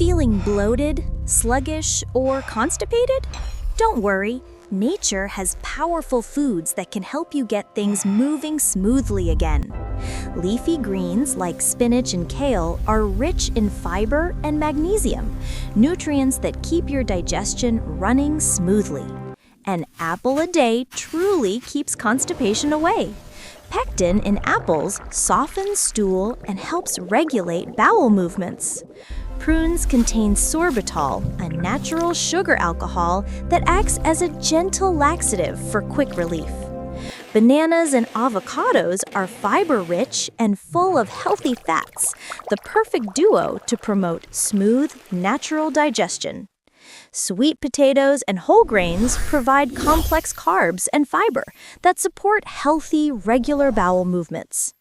Feeling bloated, sluggish, or constipated? Don't worry, nature has powerful foods that can help you get things moving smoothly again. Leafy greens like spinach and kale are rich in fiber and magnesium, nutrients that keep your digestion running smoothly. An apple a day truly keeps constipation away. Pectin in apples softens stool and helps regulate bowel movements. Prunes contain sorbitol, a natural sugar alcohol that acts as a gentle laxative for quick relief. Bananas and avocados are fiber-rich and full of healthy fats, the perfect duo to promote smooth, natural digestion. Sweet potatoes and whole grains provide complex carbs and fiber that support healthy, regular bowel movements.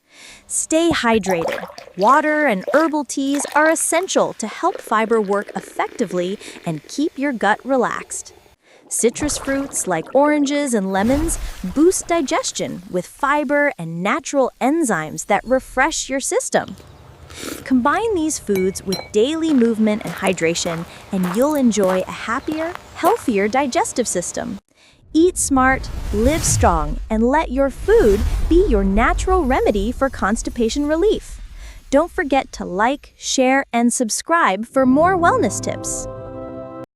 Stay hydrated. Water and herbal teas are essential to help fiber work effectively and keep your gut relaxed. Citrus fruits like oranges and lemons boost digestion with fiber and natural enzymes that refresh your system. Combine these foods with daily movement and hydration, and you'll enjoy a happier, healthier digestive system. Eat smart, live strong, and let your food be your natural remedy for constipation relief. Don't forget to like, share, and subscribe for more wellness tips.